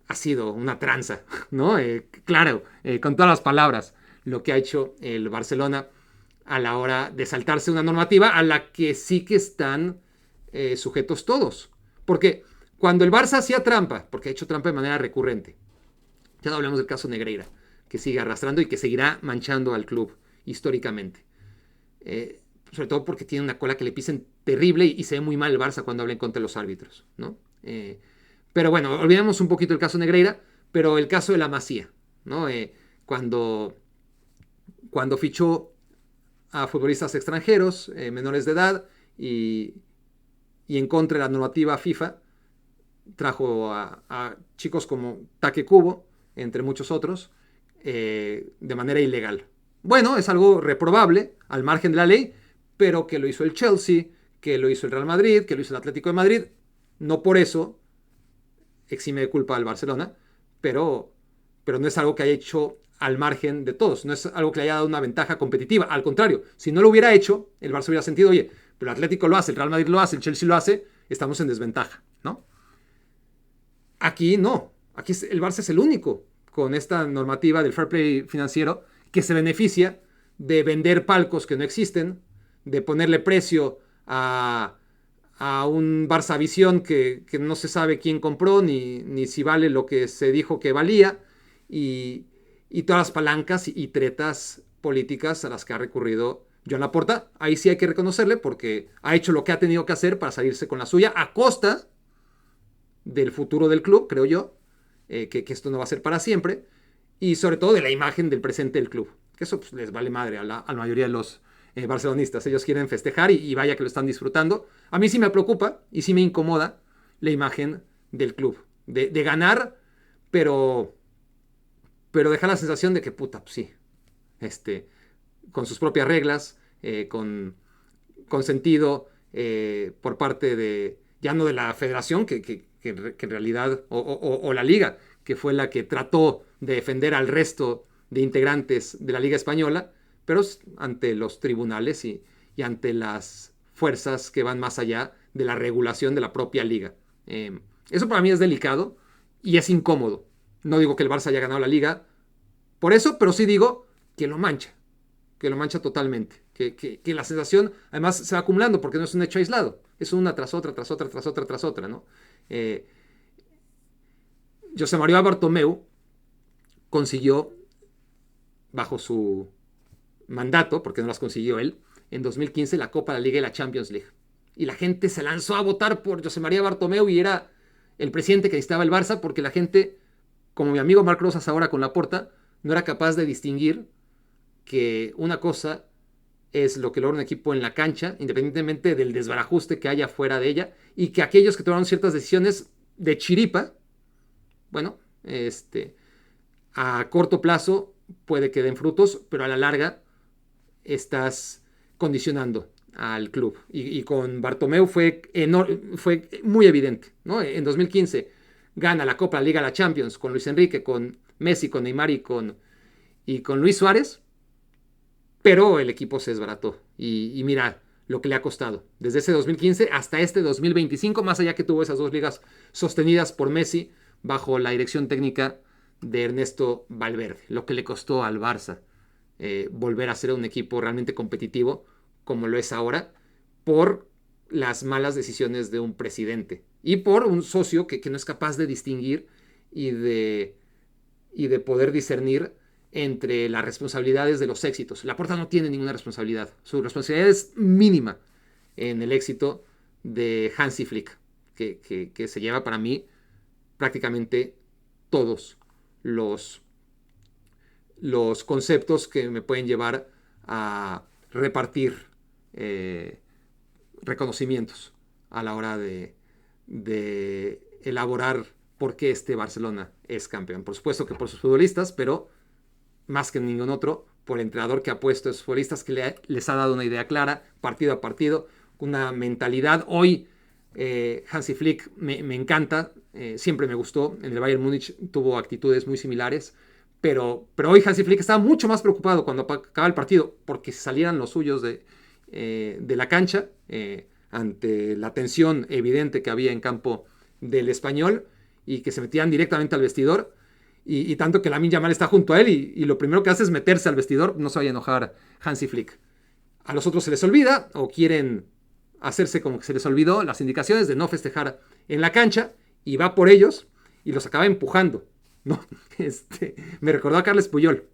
Ha sido una tranza, ¿no? Claro, con todas las palabras, lo que ha hecho el Barcelona a la hora de saltarse una normativa a la que sí que están sujetos todos. Porque cuando el Barça hacía trampa, porque ha hecho trampa de manera recurrente, ya no hablamos del caso Negreira, que sigue arrastrando y que seguirá manchando al club históricamente. Sobre todo porque tiene una cola que le pisen terrible y se ve muy mal el Barça cuando habla en contra de los árbitros, ¿no? Pero bueno, olvidemos un poquito el caso Negreira, pero el caso de la Masía, ¿no? Cuando fichó a futbolistas extranjeros, menores de edad, y en contra de la normativa FIFA, trajo a chicos como Take Kubo, entre muchos otros, de manera ilegal. Bueno, es algo reprobable, al margen de la ley, pero que lo hizo el Chelsea, que lo hizo el Real Madrid, que lo hizo el Atlético de Madrid. No por eso exime de culpa al Barcelona, pero no es algo que haya hecho al margen de todos. No es algo que le haya dado una ventaja competitiva. Al contrario, si no lo hubiera hecho, el Barça hubiera sentido, oye, pero el Atlético lo hace, el Real Madrid lo hace, el Chelsea lo hace, estamos en desventaja, ¿no? Aquí no. Aquí el Barça es el único con esta normativa del fair play financiero que se beneficia de vender palcos que no existen, de ponerle precio a un Barça Visión que no se sabe quién compró ni si vale lo que se dijo que valía y todas las palancas y tretas políticas a las que ha recurrido Joan Laporta. Ahí sí hay que reconocerle porque ha hecho lo que ha tenido que hacer para salirse con la suya a costa del futuro del club, creo yo, que esto no va a ser para siempre, y sobre todo de la imagen del presente del club, que eso pues, les vale madre a la mayoría de los barcelonistas. Ellos quieren festejar y vaya que lo están disfrutando. A mí sí me preocupa y sí me incomoda la imagen del club, de ganar, pero deja la sensación de que puta, pues sí, con sus propias reglas, con sentido por parte de, ya no de la federación, que en realidad, o la liga, que fue la que trató de defender al resto de integrantes de la Liga Española, pero ante los tribunales y ante las fuerzas que van más allá de la regulación de la propia liga. Eso para mí es delicado y es incómodo. No digo que el Barça haya ganado la liga por eso, pero sí digo que lo mancha totalmente, que la sensación además se va acumulando porque no es un hecho aislado, es una tras otra, tras otra, tras otra, tras otra, ¿no? José María Bartomeu consiguió, bajo su mandato, porque no las consiguió él, en 2015 la Copa de la Liga y la Champions League. Y la gente se lanzó a votar por José María Bartomeu y era el presidente que necesitaba el Barça porque la gente, como mi amigo Marc Rosas ahora con Laporta, no era capaz de distinguir que una cosa es lo que logra un equipo en la cancha, independientemente del desbarajuste que haya fuera de ella, y que aquellos que tomaron ciertas decisiones de chiripa, bueno, a corto plazo puede que den frutos, pero a la larga estás condicionando al club. Y con Bartomeu fue muy evidente, ¿no? En 2015 gana la Copa, la Liga, la Champions con Luis Enrique, con Messi, con Neymar y con Luis Suárez, pero el equipo se desbarató. Y mira lo que le ha costado. Desde ese 2015 hasta este 2025, más allá que tuvo esas dos ligas sostenidas por Messi bajo la dirección técnica de Ernesto Valverde. Lo que le costó al Barça volver a ser un equipo realmente competitivo como lo es ahora por las malas decisiones de un presidente y por un socio que no es capaz de distinguir y de poder discernir entre las responsabilidades de los éxitos. Laporta no tiene ninguna responsabilidad. Su responsabilidad es mínima en el éxito de Hansi Flick, que se lleva para mí prácticamente todos los conceptos que me pueden llevar a repartir reconocimientos a la hora de elaborar por qué este Barcelona es campeón. Por supuesto que por sus futbolistas, pero más que ningún otro, por el entrenador que ha puesto a esos futbolistas, que les ha dado una idea clara, partido a partido, una mentalidad. Hoy Hansi Flick me encanta, siempre me gustó. En el Bayern Múnich tuvo actitudes muy similares, pero hoy Hansi Flick estaba mucho más preocupado cuando acaba el partido porque salieran los suyos de la cancha ante la tensión evidente que había en campo del Español y que se metían directamente al vestidor. Y tanto que Lamine Yamal está junto a él y lo primero que hace es meterse al vestidor. No se vaya a enojar Hansi Flick. A los otros se les olvida o quieren hacerse como que se les olvidó las indicaciones de no festejar en la cancha y va por ellos y los acaba empujando, ¿no? Me recordó a Carles Puyol.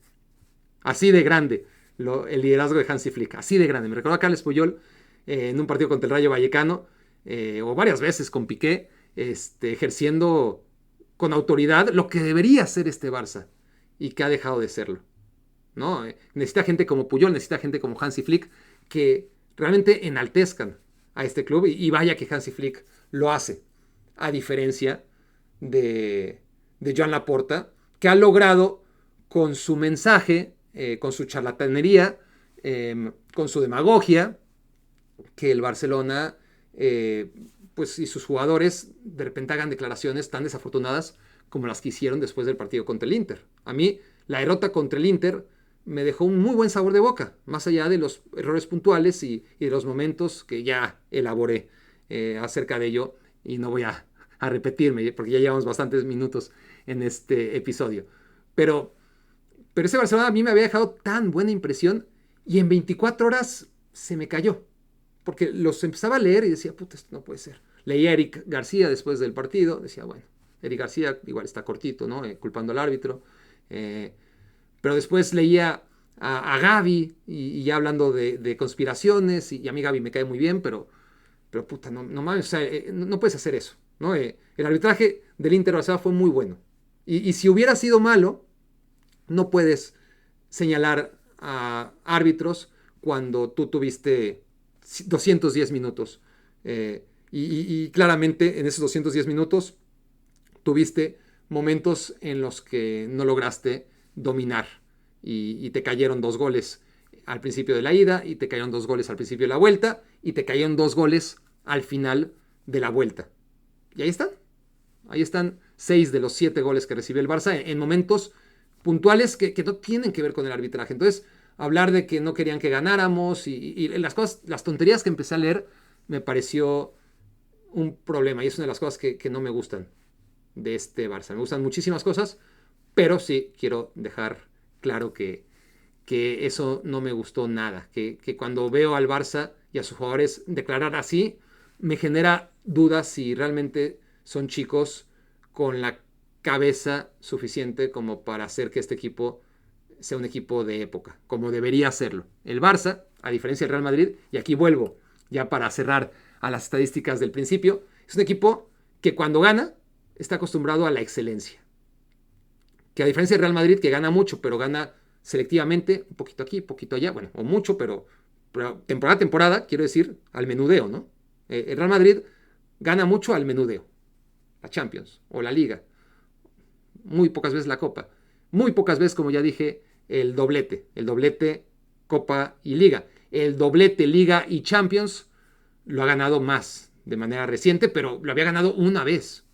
Así de grande el liderazgo de Hansi Flick. Así de grande. Me recordó a Carles Puyol en un partido contra el Rayo Vallecano o varias veces con Piqué ejerciendo con autoridad lo que debería ser este Barça y que ha dejado de serlo, ¿no? Necesita gente como Puyol, necesita gente como Hansi Flick que realmente enaltezcan a este club y vaya que Hansi Flick lo hace, a diferencia de Joan Laporta, que ha logrado con su mensaje, con su charlatanería, con su demagogia, que el Barcelona pues, y sus jugadores de repente hagan declaraciones tan desafortunadas como las que hicieron después del partido contra el Inter. A mí la derrota contra el Inter me dejó un muy buen sabor de boca, más allá de los errores puntuales y de los momentos que ya elaboré acerca de ello, y no voy a repetirme porque ya llevamos bastantes minutos en este episodio. Pero, pero ese Barcelona a mí me había dejado tan buena impresión y en 24 horas se me cayó. Porque los empezaba a leer y decía, puta, esto no puede ser. Leía a Eric García después del partido, decía, bueno, Eric García igual está cortito, ¿no? Culpando al árbitro. Pero después leía a Gavi y ya hablando de conspiraciones, y a mí Gavi me cae muy bien, pero puta, no mames, o sea, no puedes hacer eso, ¿no? El arbitraje del Inter Barcelona fue muy bueno. Y si hubiera sido malo, no puedes señalar a árbitros cuando tú tuviste 210 minutos. Y claramente en esos 210 minutos tuviste momentos en los que no lograste dominar y te cayeron 2 goles al principio de la ida y te cayeron 2 goles al principio de la vuelta y te cayeron 2 goles al final de la vuelta. Y ahí están 6 de los 7 goles que recibió el Barça en momentos puntuales que no tienen que ver con el arbitraje. Entonces, hablar de que no querían que ganáramos y las cosas, las tonterías que empecé a leer, me pareció un problema y es una de las cosas que no me gustan de este Barça. Me gustan muchísimas cosas, pero sí quiero dejar claro que eso no me gustó nada. Que cuando veo al Barça y a sus jugadores declarar así, me genera dudas si realmente son chicos con la cabeza suficiente como para hacer que este equipo sea un equipo de época, como debería serlo. El Barça, a diferencia del Real Madrid, y aquí vuelvo ya para cerrar a las estadísticas del principio, es un equipo que cuando gana está acostumbrado a la excelencia. Que a diferencia del Real Madrid, que gana mucho, pero gana selectivamente, un poquito aquí, un poquito allá, bueno, o mucho, pero temporada a temporada, quiero decir, al menudeo, ¿no? El Real Madrid gana mucho al menudeo, la Champions o la Liga, muy pocas veces la Copa, muy pocas veces, como ya dije, el doblete Copa y Liga. El doblete Liga y Champions lo ha ganado más de manera reciente, pero lo había ganado una vez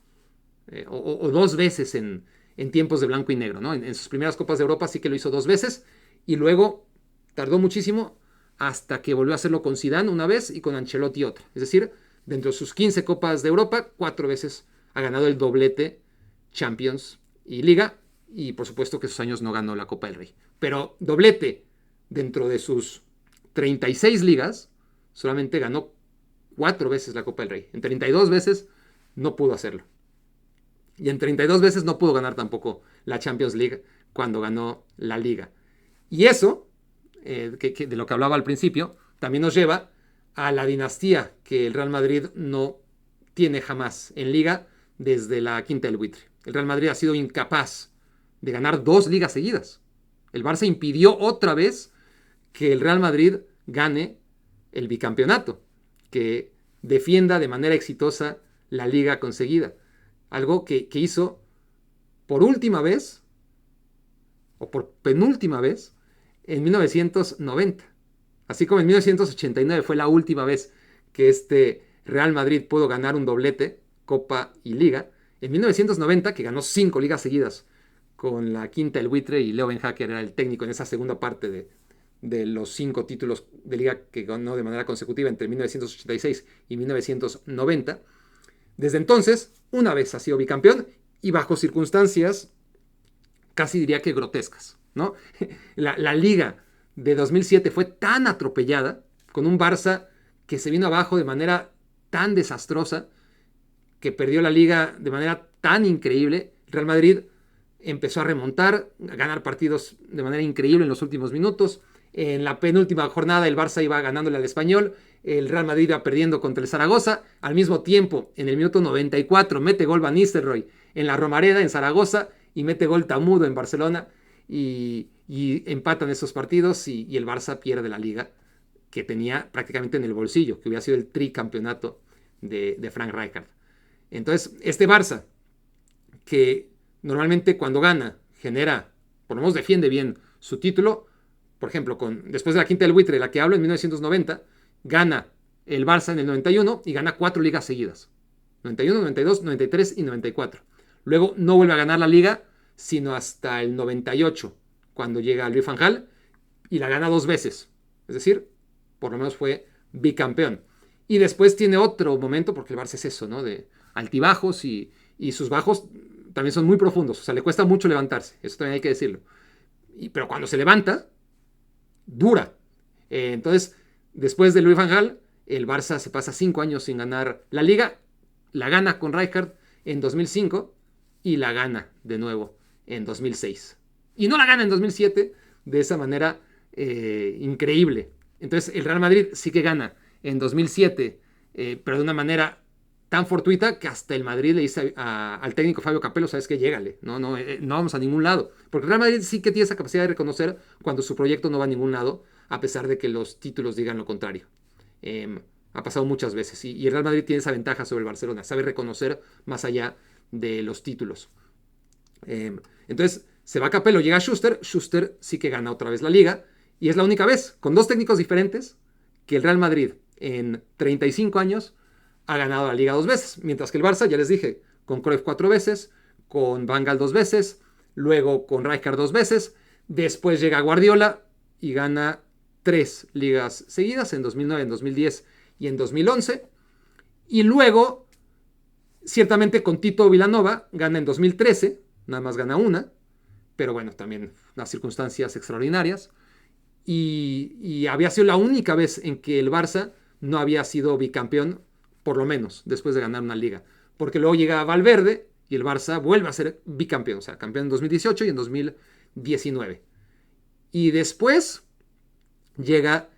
o 2 veces en tiempos de blanco y negro, ¿no? En sus primeras Copas de Europa sí que lo hizo 2 veces y luego tardó muchísimo hasta que volvió a hacerlo con Zidane una vez y con Ancelotti otra. Es decir, dentro de sus 15 Copas de Europa, 4 veces ha ganado el doblete Champions y Liga, y por supuesto que esos años no ganó la Copa del Rey. Pero doblete dentro de sus 36 ligas, solamente ganó 4 veces la Copa del Rey. En 32 veces no pudo hacerlo. Y en 32 veces no pudo ganar tampoco la Champions League cuando ganó la Liga. Y eso, de lo que hablaba al principio, también nos lleva a la dinastía que el Real Madrid no tiene jamás en Liga desde la quinta del buitre. El Real Madrid ha sido incapaz de ganar 2 ligas seguidas. El Barça impidió otra vez que el Real Madrid gane el bicampeonato, que defienda de manera exitosa la liga conseguida. Algo que hizo por última vez, o por penúltima vez, en 1990. Así como en 1989 fue la última vez que este Real Madrid pudo ganar un doblete, Copa y Liga. En 1990, que ganó 5 ligas seguidas con la quinta del buitre y Leo Ben Hacker era el técnico en esa segunda parte de los 5 títulos de liga que ganó de manera consecutiva entre 1986 y 1990. Desde entonces, una vez ha sido bicampeón y bajo circunstancias casi diría que grotescas, ¿no? La liga de 2007 fue tan atropellada, con un Barça que se vino abajo de manera tan desastrosa, que perdió la liga de manera tan increíble. Real Madrid empezó a remontar, a ganar partidos de manera increíble en los últimos minutos. En la penúltima jornada el Barça iba ganándole al Español, el Real Madrid iba perdiendo contra el Zaragoza. Al mismo tiempo, en el minuto 94 mete gol Van Nistelrooy en la Romareda, en Zaragoza, y mete gol Tamudo en Barcelona, y empatan esos partidos y el Barça pierde la liga que tenía prácticamente en el bolsillo, que hubiera sido el tricampeonato de Frank Rijkaard. Entonces, este Barça, que normalmente cuando gana genera, por lo menos defiende bien su título, por ejemplo, después de la quinta del buitre, la que hablo en 1990, gana el Barça en el 91 y gana 4 ligas seguidas. 91, 92, 93 y 94. Luego no vuelve a ganar la liga sino hasta el 98, cuando llega Louis van Gaal y la gana 2 veces. Es decir, por lo menos fue bicampeón. Y después tiene otro momento, porque el Barça es eso, ¿no? De altibajos y sus bajos también son muy profundos. O sea, le cuesta mucho levantarse. Eso también hay que decirlo. Pero cuando se levanta, dura. Entonces, después de Louis van Gaal, el Barça se pasa 5 años sin ganar la Liga. La gana con Rijkaard en 2005 y la gana de nuevo en 2006. Y no la gana en 2007 de esa manera increíble. Entonces, el Real Madrid sí que gana en 2007, pero de una manera tan fortuita que hasta el Madrid le dice al técnico Fabio Capello, sabes que llégale, no vamos a ningún lado. Porque el Real Madrid sí que tiene esa capacidad de reconocer cuando su proyecto no va a ningún lado, a pesar de que los títulos digan lo contrario. Ha pasado muchas veces y el Real Madrid tiene esa ventaja sobre el Barcelona, sabe reconocer más allá de los títulos. Entonces se va Capello, llega Schuster sí que gana otra vez la Liga y es la única vez, con 2 técnicos diferentes, que el Real Madrid en 35 años ha ganado la Liga 2 veces, mientras que el Barça, ya les dije, con Cruyff 4 veces, con Van Gaal 2 veces, luego con Rijkaard 2 veces, después llega Guardiola y gana 3 ligas seguidas, en 2009, en 2010 y en 2011, y luego, ciertamente con Tito Vilanova, gana en 2013, nada más gana una, pero bueno, también unas circunstancias extraordinarias, y había sido la única vez en que el Barça no había sido bicampeón, por lo menos, después de ganar una liga. Porque luego llega Valverde y el Barça vuelve a ser bicampeón, o sea, campeón en 2018 y en 2019. Y después llega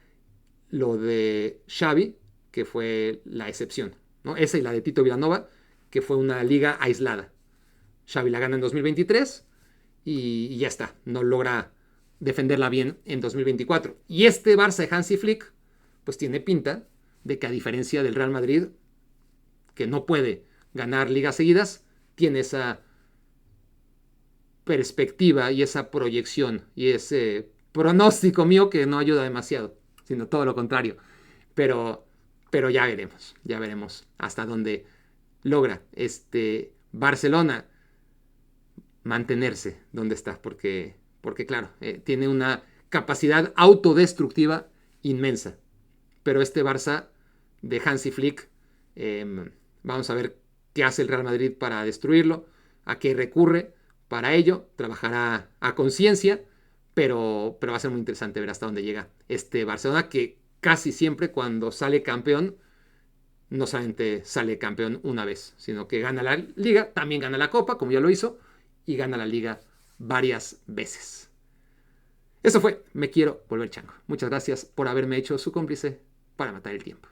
lo de Xavi, que fue la excepción, ¿no? Esa y la de Tito Vilanova, que fue una liga aislada. Xavi la gana en 2023 y ya está, no logra defenderla bien en 2024. Y este Barça de Hansi Flick, pues tiene pinta de que a diferencia del Real Madrid, que no puede ganar ligas seguidas, tiene esa perspectiva y esa proyección y ese pronóstico mío que no ayuda demasiado, sino todo lo contrario. Pero, pero ya veremos hasta dónde logra este Barcelona mantenerse donde está, porque claro, tiene una capacidad autodestructiva inmensa. Pero este Barça de Hansi Flick, vamos a ver qué hace el Real Madrid para destruirlo, a qué recurre para ello, trabajará a conciencia, pero va a ser muy interesante ver hasta dónde llega este Barcelona, que casi siempre cuando sale campeón, no solamente sale campeón una vez, sino que gana la Liga, también gana la Copa, como ya lo hizo, y gana la Liga varias veces. Eso fue Me Quiero Volver Chango. Muchas gracias por haberme hecho su cómplice para matar el tiempo.